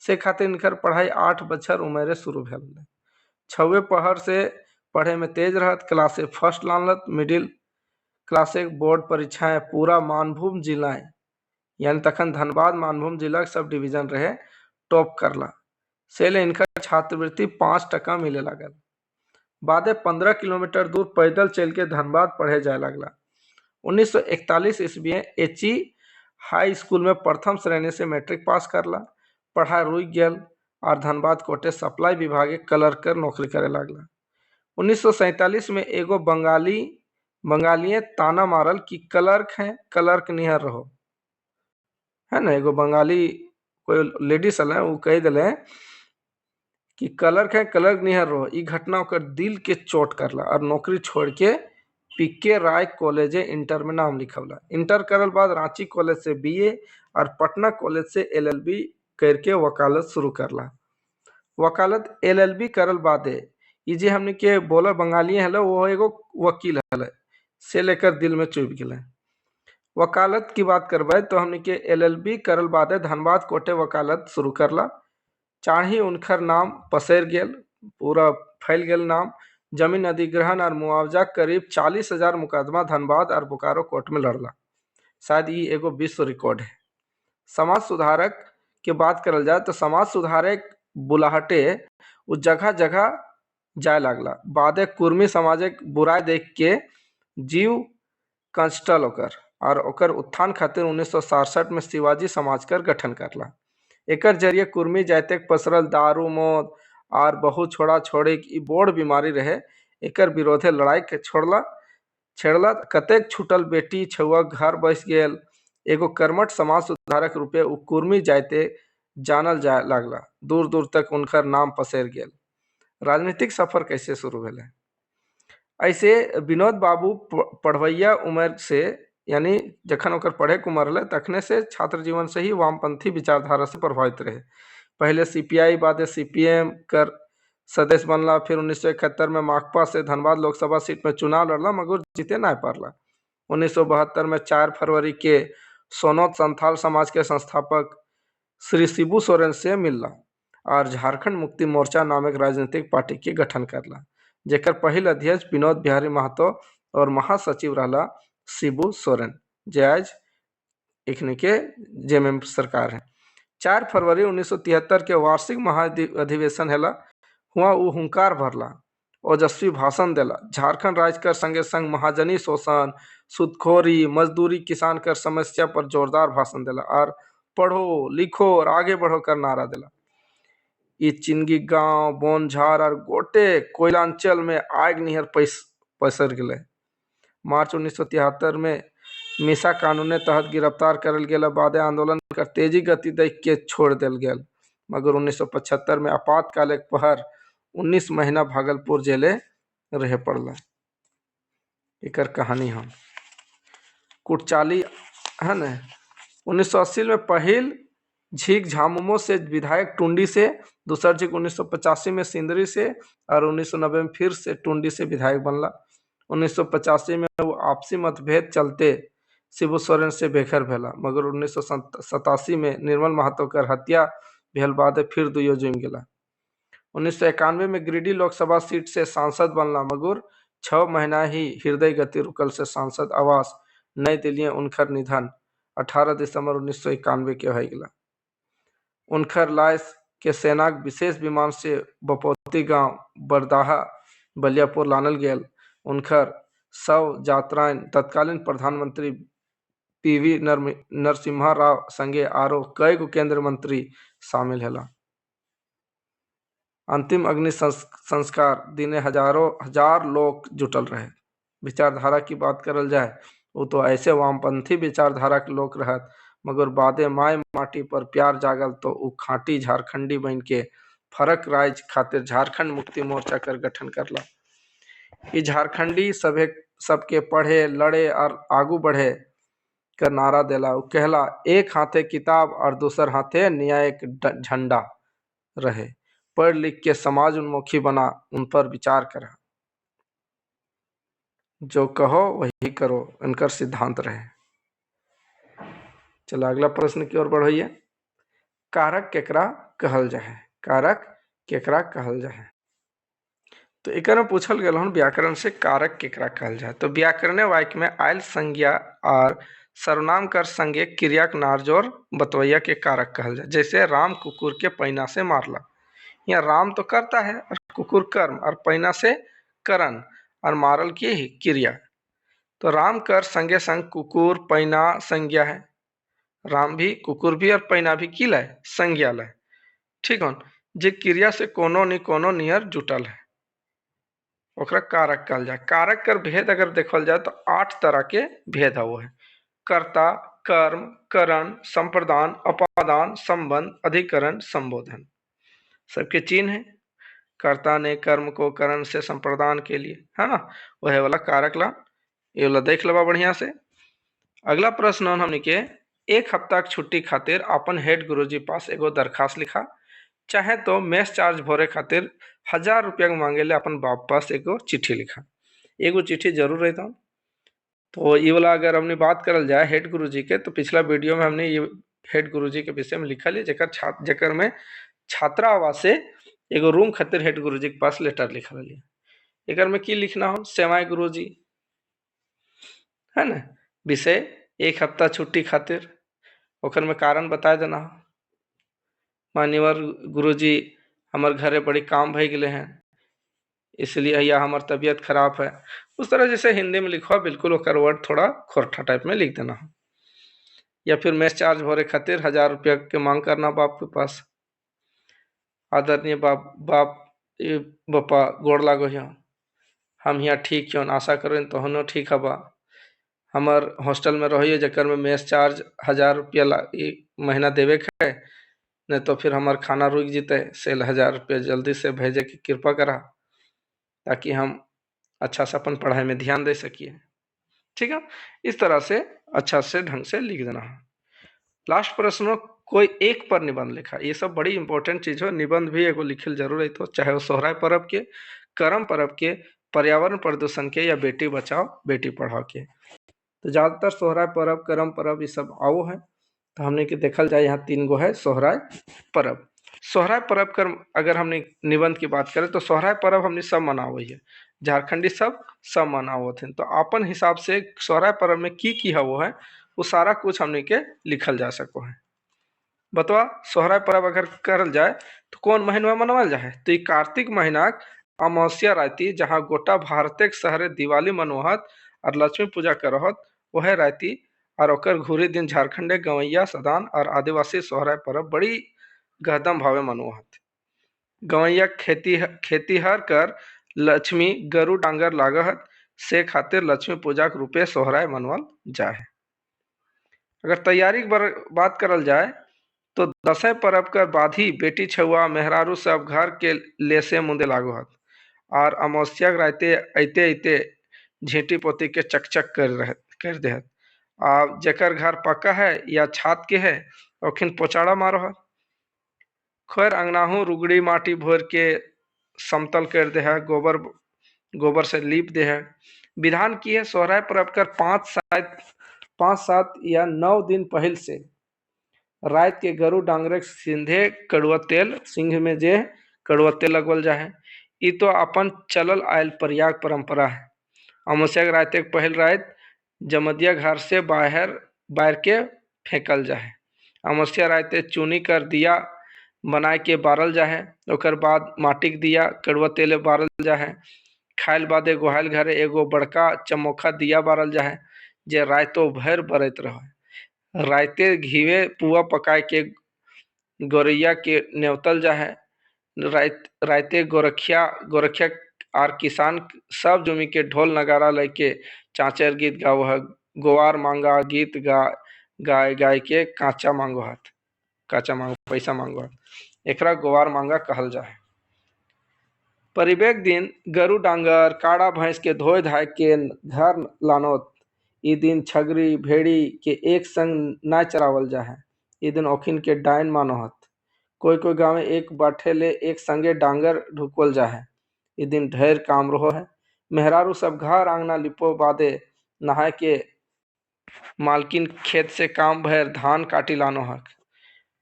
S1: से खातिर इनकर पढ़ाई 8 बछर उम्र शुरू भेल। छवे पहर से पढ़े में तेज रहत, क्लासे फर्स्ट लानलत, मिडिल क्लासे बोर्ड परीक्षाएं पूरा मानभूम जिलाएं यानी तखन धनबाद मानभूम जिला सब डिवीजन रहे टॉप करला से ले इनका छात्रवृत्ति 5% मिले लागल। बादे 15 किलोमीटर दूर पैदल चल के धनबाद पढ़े जाए लगला। 1941 ईस्वी में एची हाई स्कूल में प्रथम श्रेणी से मैट्रिक पास करला। पढ़ाई रुक गया और धनबाद कोटे सप्लाई विभाग क्लर्क नौकरी करे लगला। 1947 में एगो बंगाली ताना मारल कि क्लर्क है क्लर्क निहर रहो, है ना। एगो बंगाली कोई लेडीज हल वो कह दिले कि क्लर्क है क्लर्क निहर रहो। ई घटना ओकर दिल के चोट करला और नौकरी छोड़ के पीके राय कॉलेज इंटर में नाम लिखवला। इंटर करल बाद रांची कॉलेज से बीए और पटना कॉलेज से एलएलबी करके वकालत शुरू करला। वकालत एलएलबी करल बादे ये जे हमने के बोला बंगाली हल वो एगो वकील हल से लेकर दिल में चुभ गए। वकालत की बात करबे तो हमने के एलएलबी करल बादे धनबाद कोटे वकालत शुरू करला। चाही उनकर नाम पसर गेल, पूरा फैल गेल नाम। जमीन अधिग्रहण और मुआवजा करीब 40,000 मुकदमा धनबाद और बोकारो कोर्ट में लड़ला। शायद ये एगो विश्व रिकॉर्ड है। समाज सुधारक के बात करल जाए तो समाज सुधारक बुलाहटे उ जगह जगह जाए लागला। बादे कुर्मी समाजक बुराई देख के जीव कंस्टल और ओकर उत्थान खातिर 1967 में शिवाजी समाज कर गठन करला। एकर जरिए कुर्मी जातिक पसरल दारू मौत और बहु छोड़ा छोड़ी की बोड़ बीमारी रहे, एकर विरोधे लड़ाई के छेड़ला। कतेक छूटल बेटी छुआ घर बस गेल। एगो कर्मठ समाज सुधारक रूपे उ कुर्मी जाते जानल जाए लागला। दूर दूर तक उनकर नाम पसर गेल। राजनीतिक सफर कैसे शुरू भेल? ऐसे विनोद बाबू पढ़वैया उम्र से यानी जखन ओकर पढ़े के उम्र रहे तखने से छात्र जीवन से ही वामपंथी विचारधारा से प्रभावित रहे। पहले सीपीआई बाद सीपीएम कर सदस्य बनला। फिर 1971 में माकपा से धनबाद लोकसभा सीट में चुनाव लड़ला मगर जीते ना पारला। 1972 में 4 फरवरी के सोनौत संथाल समाज के संस्थापक श्री शिबू सोरेन से मिलला और झारखंड मुक्ति मोर्चा नामक राजनीतिक पार्टी के गठन करला, जेकर पहिल अध्यक्ष विनोद बिहारी महतो और महासचिव रहला शिबू सोरेन, जे आज इखनी के जेएमएम सरकार है। 4 फरवरी 1973 के वार्षिक महाअधिवेशन हैला हुआ उ हुंकार भरला, ओजस्वी भाषण देला। झारखंड राज्य कर संगे संग महाजनी शोषण, सुदखोरी, मजदूरी, किसान कर समस्या पर जोरदार भाषण देला और पढ़ो लिखो और आगे बढ़ो कर नारा देला। ये चिंगी गांव बोनझार और गोटे कोयलांचल में आग निहर पसर गए। मार्च 1973 में मीसा कानून तहत गिरफ्तार करल गेल। बाद आंदोलन कर तेजी गति देख के छोड़ दिल गया मगर 1975 में आपातकाल पहर 19 महीना भागलपुर जेले रहे पड़ला। एकर कहानी हम कुटचाली है न। 1980 में पहिल झीक झामुमो से विधायक टुंडी से, दूसर झीक 1985 में सिंदरी से और 1990 में फिर से टुंडी से विधायक बनला। 1985 में वो आपसी मतभेद चलते शिबू सोरेन से बेघर भेला मगर 1987 में निर्मल महतो कर हत्या भेल बाद फिर दुयो जुम गेला। 1991 में गिरिडीह लोकसभा सीट से सांसद बनला मगर 6 महीना ही हृदय गति रुकल से सांसद आवास नई दिल्ली उनकर निधन 18 दिसंबर 1991 के हो गला। उनकर लाश के सेना विशेष विमान से बपोती गांव बरदाहा बलियापुर लानल गेल। उनकर शव यात्राएं तत्कालीन प्रधानमंत्री पीवी नरसिम्हा राव संगे आरो कई गो केंद्र मंत्री शामिल हैला। अंतिम अग्नि संस्कार दिने हजार लोग जुटल रहे। विचारधारा की बात करल जाए वो तो ऐसे वामपंथी विचारधारा के लोग रहत मगर बादे माय माटी पर प्यार जागल तो उ खाटी झारखंडी बन के फरक राज्य खातिर झारखंड मुक्ति मोर्चा कर गठन करला। ये झारखंडी सबके पढ़े लड़े और आगू बढ़े कर नारा देला। उ कहला एक हाथे किताब और दूसर हाथे न्याय झंडा रहे। पढ़ लिख के समाज उन्मुखी बना, उन पर विचार करा, जो कहो वही करो, इनकर सिद्धांत रहे। चलो अगला प्रश्न की ओर बढ़िए। कारक केकरा कहल जाए? कारक केकरा कहल जाए? तो एक पूछल गया व्याकरण से कारक केकरा कहल जाए। तो व्याकरण वाक्य में आयल संज्ञा और सर्वनाम कर संगे क्रिया नारजोर बतवैया के कारक कहल जाए। जैसे राम कुकुर के पैना से मारला, यहाँ राम तो करता है और कुकुर कर्म और पैना से करण और मारल की ही क्रिया। तो राम कर संगे संग कुकुर पैना संज्ञा है। राम भी कुकुर भी और पैना भी की लाए संज्ञा लाए। ठीक हो, जे क्रिया से कोनो नि कोनो नियर जुटल है ओकरा कारक कहल जाए। कारक कर भेद अगर देखल जाए तो 8 तरह के भेद वो है। कर्ता, कर्म, करण, संप्रदान, अपादान, संबंध, अधिकरण, संबोधन। सबके चिन्ह है। कर्ता ने कर्म को करण से संप्रदान के लिए, है ना, वह वाला कारक ला, ये वाला देख लबा बढ़िया से। अगला प्रश्न हमने के एक हफ्ता की छुट्टी खातिर अपन हेड गुरुजी पास एगो दरखास्त लिखा, चाहे तो मेस चार्ज भरे खातिर 1000 रुपया मांगे अपन बाप पास एगो चिट्ठी लिखा। एगो चिट्ठी जरूर रहता। तो ये वाला अगर हमने बात करल जाए हेड गुरुजी के, तो पिछला वीडियो में हमने ये हेड गुरुजी के विषय में लिखा जेकर में छात्रावास से एगो रूम खातिर हेड गुरुजी के पास लेटर लिखल है। एकर में की लिखना हो, सेवाएं गुरुजी, है ना। विषय, एक हफ्ता छुट्टी खातिर, ओकर में कारण बता देना हो, मान्यवर गुरुजी हमार घरे बड़ी काम भई गेले हैं, इसलिए या हमार तबीयत खराब है। उस तरह जैसे हिंदी में लिखो बिल्कुल ओकर वर्ड थोड़ा खोरठा टाइप में लिख देना हो। या फिर मेस चार्ज भरे खातिर 1000 रुपया के मांग करना बाप के पास, आदरणीय बाप बाप ए बापा गोड़ लागो हियो, हम यहाँ ठीक हियो, आशा करें तोहनो ठीक हबा। हमार हॉस्टल में रहिए जकर में मेस चार्ज 1000 रुपया महीना देवे के है, नहीं तो फिर हमार खाना रुक जीते, सेल 1000 रुपया जल्दी से भेजे की कृपा करा, ताकि हम अच्छा से अपन पढ़ाई में ध्यान दे सकिए। ठीक है, इस तरह से अच्छा से ढंग से लिख देना है। लास्ट प्रश्न, कोई एक पर निबंध लिखा, ये सब बड़ी इंपॉर्टेंट चीज हो, निबंध भी एगो लिखल जरूर है, तो चाहे वो सोहराय पर्व के, करम पर्व के, पर्यावरण प्रदूषण के, या बेटी बचाओ बेटी पढ़ाओ के। तो ज्यादातर सोहराय पर्व, करम पर्व ये सब आओ है। तो हमने के देखल जाए यहाँ 3 गो है सोहराय पर्व। सोहराय पर्व कर अगर हमने निबंध की बात करें तो सोहराय पर्व हमने सब मनावे है, झारखंडी सब मनावत हैं। तो अपन हिसाब से सोहराय पर्व में की वो है, वो सारा कुछ हमने के लिखल जा सको है। बतवा, सोहराय पर्व अगर करल जाए तो कौन महीना में मनावल जाए, तो ये कार्तिक महीना अमावस्या राती, जहाँ गोटा भारत शहरे दिवाली मनोहत और लक्ष्मी पूजा करहत, वह राती और ओकर घूरी दिन झारखंडे गवैया सदान और आदिवासी सोहराय पर्व बड़ी गहदम भावे मनोहत। गवैया खेतीहर कर लक्ष्मी गरु डांगर लागत, से खातिर लक्ष्मी पूजा के रूपे सोहराय मनवल जाए। अगर तैयारी की बात करल जाए तो दसैं पर्व कर बाद ही बेटी छुआ मेहरारू सब घर के लेसे मुंदे लागोहत, और अमावस्या के राते अइते अइते झींटी पोती के चकचक कर देहत। आ जेकर घर पक्का है या छात के है, ओखिन पोचाड़ा मारो है। खैर अंगनाहू रुगड़ी माटी भोर के समतल कर दे है, गोबर से लीप दे है। विधान की है, सोहराय पर्व कर 5 7 या 9 दिन पहल से रात के गरु डांगरे सिंधे कड़ुआ तेल सिंह में जे कड़ुआ तेल लगवल जाए। ई तो अपन चलल आयल प्रयाग परंपरा है। अमावस्या के रात एक पहल रात जमदिया घर से बाहर के फेंकल जाए। अमावस्या राते चूनी कर दिया बनाए के बारल जाए, ओकर बाद माटी के दिया कड़ुआ तेल बारल जाए। खाइल बादे गोहाल घरे एगो बड़का चमोखा दिया बारल जाए, जे रातो भर बरत रहे। राते घीवे पुआ पकाए के गोरैया के नेवतल जाए। राते गोरखिया आर किसान सब जमी के ढोल नगारा लेके चाचर गीत गाओ है, गोवार मांगा गीत गाय गाय के काचा मांगो पैसा मांगो हाथ, एकरा गोवार मांगा कहल जाए। परिवेक दिन गरु डांगर काड़ा भैंस के धोए धाय के घर लानोत। ई दिन छगरी भेड़ी के एक संग ना चरावल जाए, ई दिन ओखिन के डायन मानोहत। कोई कोई गाँव एक बाठे ले एक संगे डांगर ढुकवल जाए, ई दिन ढेर काम रहो है। मेहरारू सब घर आंगना लिपो बादे नहाए के मालकिन खेत से काम भर धान काटी लानो हक।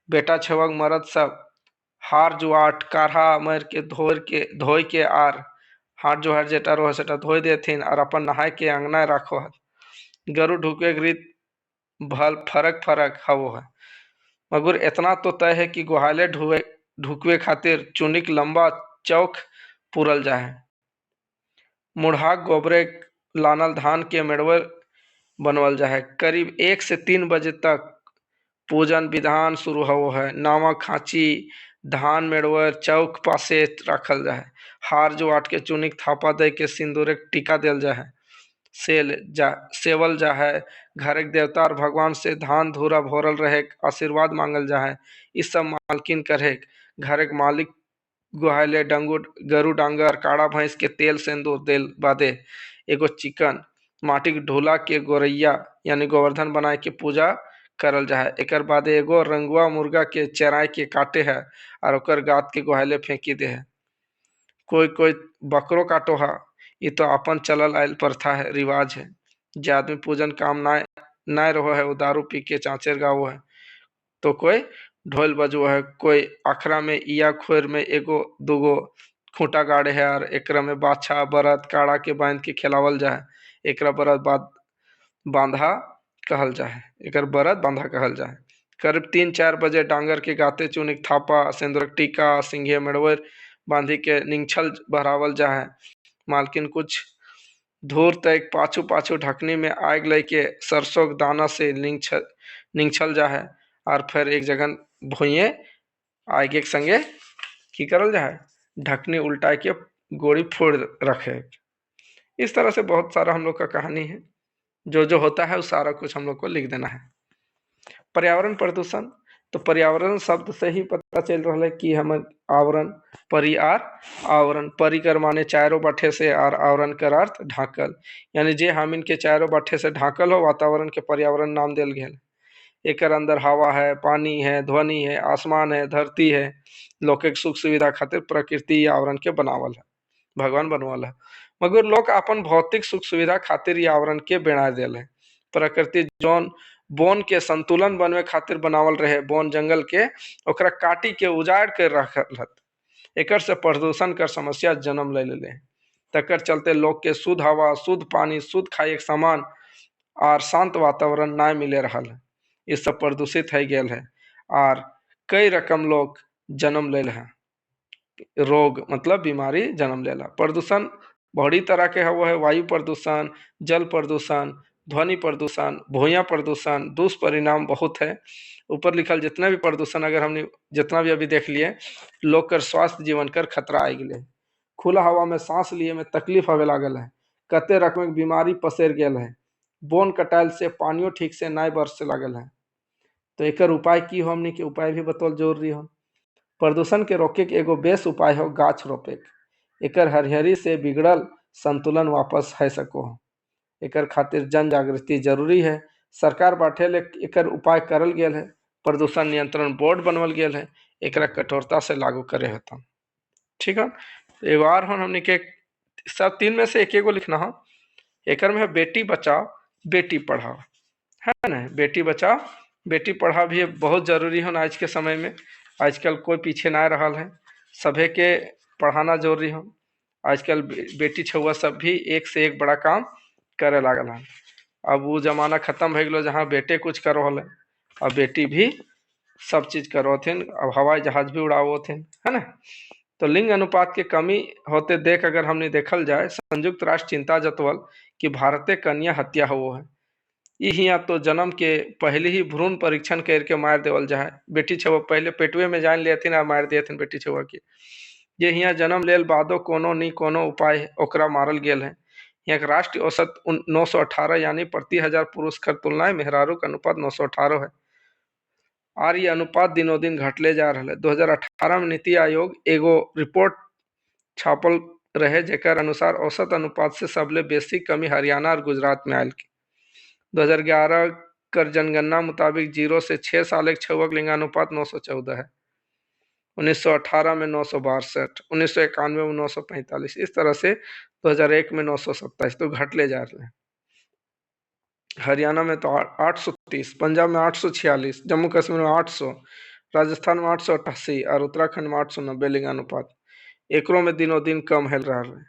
S1: बेटा छवक मरद सब हार जुआट काढ़ा मर के धोए के आर हाथ जोहर जेटा रहो सेटा धोए देथिन और अपन नहाए के अंगना राखो हत। गरु ढुके के रीत भल फरक हवो है, मगर इतना तो तय है कि गोहाले ढुकवे खातिर चुनिक लंबा चौक पूरल जाए। मुढ़ाक गोबरे लानल धान के मेड़वर बनवल जाए। करीब 1 से 3 बजे तक पूजन विधान शुरू हो है। नावा खांची धान मेड़वर चौक पासे रखल जाए। हार जो आट के चुनिक थापा दे के सिंदूर टीका दिल जाए, सेवल जाए। घर के देवता और भगवान से धान धूरा भोरल रहे आशीर्वाद मांगल जाए। इस सब मालकिन करे। घर के मालिक गुहाले गरु डांगर काड़ा भैंस के तेल सिंदूर देल बादे एगो चिकन माटी के ढोला के गोरैया यानी गोवर्धन बनाए के पूजा करल जाए। एकर बाद एगो रंगुआ मुर्गा के चराय के काटे है और ओकर गात के गोहाले फेंकी दे है। कोई कोई बकरो काटो है, ये तो अपन चलल आयल प्रथा है, रिवाज है। जे आदमी पूजन काम ना रहो है, वो दारू पी के चाचर गावो है। तो कोई ढोल बजो है, कोई अखरा में या खोर में एगो दूगो खूंटा गाड़े है और एकरा में बाछा बरद काड़ा के बांध के खिलावल जाए। एकरा बरद बांधा कहल जाए, एकर बरद बांधा कहल जाए। करीब 3-4 बजे डांगर के गाते चुनिक थापा सिंदूरक टीका सिंघे मेड़वर बांधी के निंगछल बहरावल जाए। मालकिन कुछ धूर तक पाछू पाछू ढकनी में आग लेके सरसों के दाना से निंगछल जाए और फिर एक जगह भुइये आग के संगे की करल जाए, ढकनी उल्टा के गोड़ी फोड़ रखे। इस तरह से बहुत सारा हम लोग का कहानी है, जो जो होता है उस सारा कुछ हम लोग को लिख देना है। पर्यावरण प्रदूषण, तो पर्यावरण शब्द से ही पता चल रहा है कि हम आवरण आवरण परिकर माने चारों बट्ठे से और आवरण कर अर्थ ढाकल, यानी जे हमिन के चारों बट्ठे से ढाकल हो वातावरण के पर्यावरण नाम दिल गया। एकर अंदर हवा है, पानी है, ध्वनि है, आसमान है, धरती है। लोग के सुख सुविधा खातिर प्रकृति आवरण के बनावल है, भगवान बनवाल है। मगर लोग अपन भौतिक सुख सुविधा खातिर ये आवरण के बना दिल है। प्रकृति जौन बोन के संतुलन बनवे खातिर बनावल रहे, बोन जंगल के ओकरा काटी के उजाड़ के रखल हत। एकर से प्रदूषण कर समस्या जन्म ले ले। तकर चलते लोग के शुद्ध हवा, शुद्ध पानी, शुद्ध खाए के सामान और शांत वातावरण ना मिले रहा है। ये सब प्रदूषित है गेल है और कई रकम लोग जन्म ले हैं, रोग मतलब बीमारी जन्म लेला। प्रदूषण बड़ी तरह के है, वायु प्रदूषण, जल प्रदूषण, ध्वनि प्रदूषण, भूया प्रदूषण, दुष्परिणाम बहुत है। ऊपर लिखल जितना भी प्रदूषण अगर हमने जितना भी अभी देख लिए, लोग कर स्वास्थ्य जीवन कर खतरा आ गए। खुला हवा में सांस लिए में तकलीफ हवे लागल है, कते रकम बीमारी पसर गेल है। बोन कटाइल से पानियो ठीक से ना बरसे लागल है। तो एकर उपाय की हो, हमने के उपाय भी बतौल जरूरी हो। प्रदूषण के रोके के एगो बेस उपाय हो गाछ रोपे। एकर हरिहरी से बिगड़ल संतुलन वापस है सको। एकर खातिर जन जागृति जरूरी है। सरकार बाटे ले एकर उपाय करल गेल है। प्रदूषण नियंत्रण बोर्ड बनवल गेल है, एकरा कठोरता से लागू करे होता। ठीक है, तो एगो और हमने के सब 3 में से एक एगो लिखना हो। एकर में है बेटी बचाओ बेटी पढ़ाओ, है ना। बेटी बचाओ बेटी पढ़ाओ भी बहुत जरूरी हो आज के समय में। आजकल कोई पीछे ना रहा है, सभे के पढ़ाना जरूरी हो। आजकल बेटी छुआ सब भी एक से एक बड़ा काम करे लागल है। अब वो जमाना खत्म हो गया जहाँ बेटे कुछ करो है, अब बेटी भी सब चीज करो थिन। अब हवाई जहाज भी उड़ाओ थिन, है ना। तो लिंग अनुपात के कमी होते देख अगर हमने देखल जाए, संयुक्त राष्ट्र चिंता जतवल कि भारतीय कन्या हत्या हो है। यहाँ तो जन्म के पहले ही भ्रूण परीक्षण करके मार देवल जाए। बेटी छुआ पहले पेटवे में जान लेथिन और मार दियथिन बेटी छुआ के। ये यहाँ जन्म लेल बादो कोनो नहीं कोनो उपाय ओकरा मारल गेल है। यहाँ के राष्ट्रीय औसत 918 यानी प्रति 1000 पुरुष कर तुलना मेहरारू का अनुपात 918 है। और ये अनुपात दिनों दिन घटले जा रहा है। 2018 में नीति आयोग एगो रिपोर्ट छापल रहे, जेकर अनुसार औसत अनुपात से सबले बेसी कमी हरियाणा और गुजरात में आयल। 2011 कर जनगणना मुताबिक 0 से 6 साल के छुआ लिंगानुपात 914 है। 1918 में 962, 1991 में 945, इस तरह से 2001 में 927, तो घटले जा रहे हैं। हरियाणा में तो 830, पंजाब में 846, जम्मू कश्मीर में 800, राजस्थान में 888 और उत्तराखंड में 890 लिंगानुपात। एकरों में दिनों दिन कम है रहा है।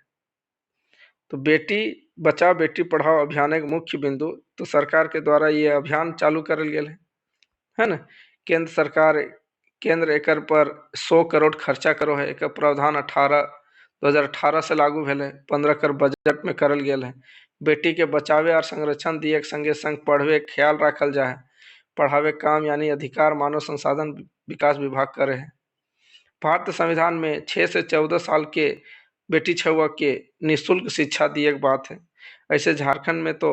S1: तो बेटी बचाओ बेटी पढ़ाओ अभियान एक मुख्य बिंदु, तो सरकार के द्वारा ये अभियान चालू करल गेल है ना। केंद्र सरकार केंद्र एकर पर 100 करोड़ खर्चा करो है। एक प्रावधान 2018 से लागू भेल, 15 कर बजट में करल गेल है। बेटी के बचावे और संरक्षण दिए संगे संग पढ़वे ख्याल रखल जाए। पढ़ावे काम यानी अधिकार मानव संसाधन विकास विभाग करे है। भारतीय संविधान में 6 से 14 साल के बेटी छुआ के निःशुल्क शिक्षा दिए एक बात है। ऐसे झारखंड में तो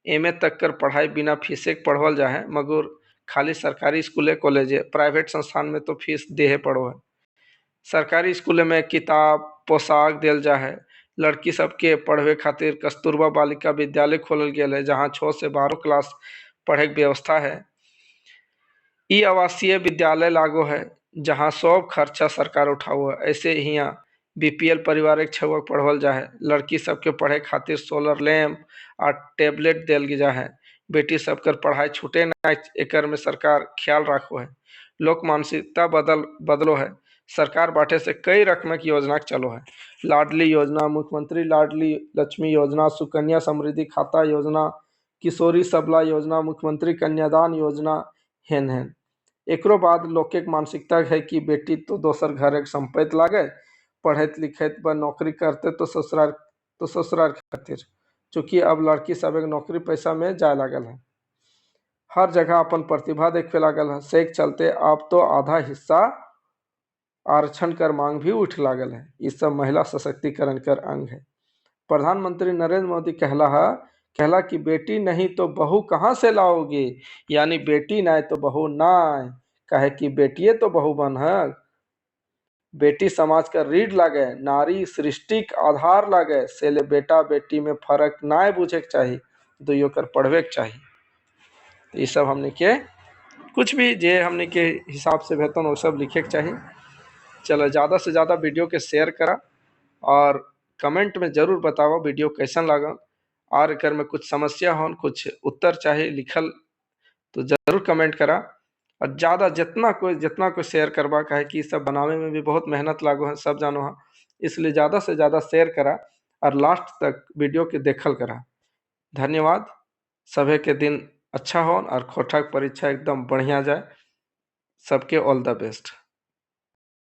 S1: एमए तक कर पढ़ाई बिना फीसे पढ़वल जा है, मगर खाली सरकारी स्कूले कॉलेज, प्राइवेट संस्थान में तो फीस दे पड़ो है। सरकारी स्कूल में किताब पोशाक दिल जा है। लड़की सबके पढ़वे खातिर कस्तूरबा बालिका विद्यालय खोलल गया है, जहाँ 6 से 12 क्लास पढ़े की व्यवस्था है। ई आवासीय विद्यालय लागू है, जहाँ सब खर्चा सरकार उठाओ है। ऐसे ही यहाँ बीपीएल परिवार एक छुआ पढ़वल जा है। लड़की सबके पढ़े खातिर सोलर लैंप और टैबलेट दिल जा है। बेटी सबकर पढ़ाई छूटे ना, एकर में सरकार ख्याल रखो है। लोक मानसिकता बदलो है। सरकार बाटे से कई रकम की योजना चालू है। लाडली योजना, मुख्यमंत्री लाडली लक्ष्मी योजना, सुकन्या समृद्धि खाता योजना, किशोरी सबला योजना, मुख्यमंत्री कन्यादान योजना हेन हेन। एकरो बाद लोग के मानसिकता है कि बेटी तो दोसर घर एक संपत्ति लागे, पढ़त लिखत ब नौकरी करते तो ससुराल खातिर। चूंकि अब लड़की सब एक नौकरी पैसा में जाए लागल है, हर जगह अपन प्रतिभा देखे लागल है। से चलते अब तो आधा हिस्सा आरक्षण कर मांग भी उठ लागल है। इस सब महिला सशक्तिकरण कर अंग है। प्रधानमंत्री नरेंद्र मोदी कहला कि बेटी नहीं तो बहू कहाँ से लाओगे, यानी बेटी नहीं तो बहू नहीं, कहे कि बेटिए तो बहू बन है। बेटी समाज का रीढ़ लागे, नारी सृष्टि का आधार लागे, से ले बेटा बेटी में फर्क ना बुझे के चाहिए, दुइयों कर पढ़वे के चाहिए। तो ये सब हमने के कुछ भी जे हमने के हिसाब से वेतन वो सब लिखे के चाहिए। चलो ज़्यादा से ज़्यादा वीडियो के शेयर करा और कमेंट में ज़रूर बताओ वीडियो कैसन लगा, और अगर में कुछ समस्या हो, कुछ उत्तर चाहिए लिखल तो ज़रूर कमेंट करा। और ज़्यादा जितना कोई शेयर करवा का है कि सब बनावे में भी बहुत मेहनत लागो है, सब जानो है, इसलिए ज़्यादा से ज़्यादा शेयर करा और लास्ट तक वीडियो के देखल करा। धन्यवाद। सभी के दिन अच्छा हो और खोटा परीक्षा एकदम बढ़िया जाए। सबके ऑल द बेस्ट।